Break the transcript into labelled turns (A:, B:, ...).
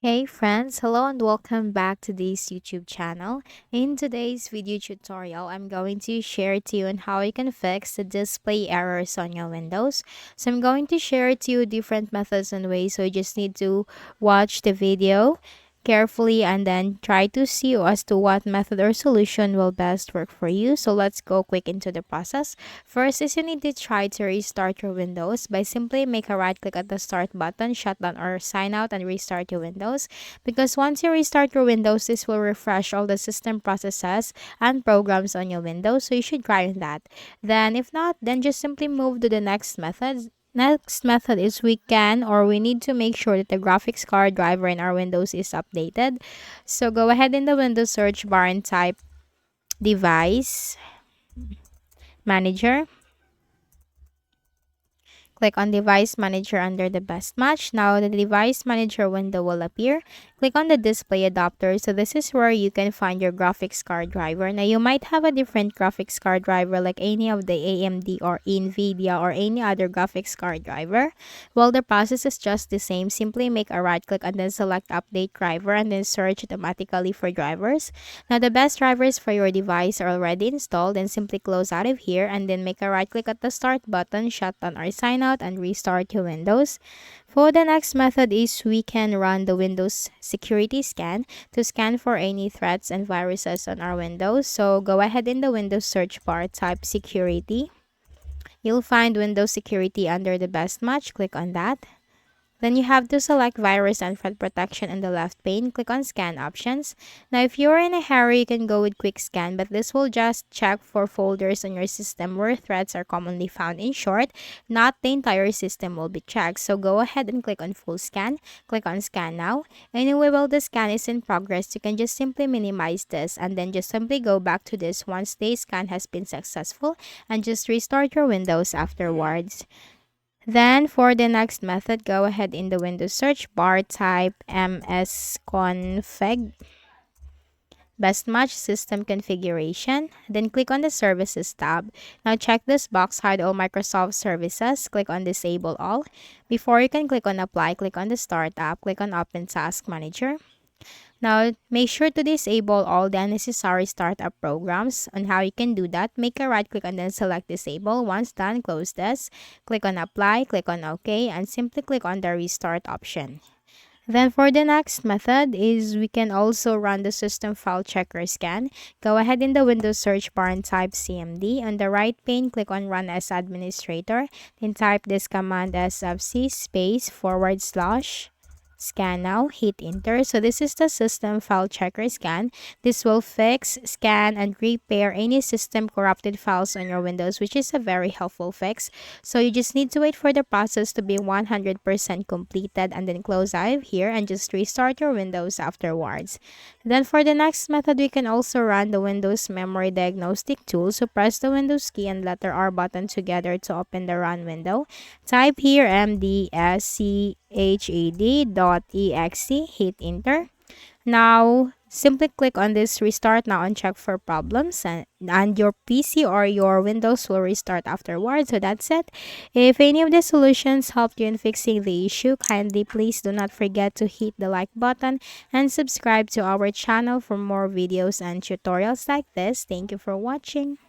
A: Hey friends, hello and welcome back to this YouTube channel. In today's video tutorial, I'm going to share to you on how you can fix the display errors on your Windows. So I'm going to share to you different methods and ways, so you just need to watch the video carefully and then try to see as to what method or solution will best work for you. So let's go quick into the process. First is you need to try to restart your Windows by simply make a right click at the start button, shut down or sign out and restart your Windows. Because once you restart your Windows, this will refresh all the system processes and programs on your Windows. So you should try on that. Then if not, then just simply move to the next method. Next method is we need to make sure that the graphics card driver in our Windows is updated. So go ahead in the Windows search bar and type device manager. Click on Device Manager under the Best Match. Now, the Device Manager window will appear. Click on the Display Adapter. So, this is where you can find your graphics card driver. Now, you might have a different graphics card driver like any of the AMD or NVIDIA or any other graphics card driver. Well, the process is just the same. Simply make a right click and then select Update Driver and then search automatically for drivers. Now, the best drivers for your device are already installed, and simply close out of here and then make a right click at the Start button, shut down or sign out, and restart your Windows. For the next method is we can run the Windows security scan to scan for any threats and viruses on our Windows. So go ahead in the Windows search bar, type security. You'll find Windows security under the best match. Click on that. Then you have to select Virus and Threat Protection in the left pane. Click on Scan Options. Now, if you're in a hurry, you can go with Quick Scan, but this will just check for folders on your system where threats are commonly found. In short, not the entire system will be checked. So go ahead and click on Full Scan. Click on Scan Now. Anyway, while the scan is in progress, you can just simply minimize this and then just simply go back to this once the scan has been successful and just restart your Windows afterwards. Then for the next method, go ahead in the Windows search bar, type msconfig, best match system configuration. Then click on the services tab. Now check this box, hide all Microsoft services. Click on disable all. Before you can click on apply, click on the start app, click on open task manager. Now, make sure to disable all the unnecessary startup programs. On how you can do that, make a right click and then select disable. Once done, close this. Click on apply, click on OK, and simply click on the restart option. Then for the next method is we can also run the system file checker scan. Go ahead in the Windows search bar and type CMD. On the right pane, click on run as administrator. Then type this command as fc space / scan now, hit enter. So this is the system file checker scan. This will fix, scan, and repair any system corrupted files on your Windows, which is a very helpful fix. So you just need to wait for the process to be 100% completed and then close out of here and just restart your Windows afterwards. Then for the next method, we can also run the Windows Memory Diagnostic tool. So press the Windows key and letter R button together to open the run window. Type here mdschad.exe, hit enter. Now, simply click on this restart now and check for problems, and your PC or your Windows will restart afterwards. So that's it. If any of the solutions helped you in fixing the issue, kindly please do not forget to hit the like button and subscribe to our channel for more videos and tutorials like this. Thank you for watching.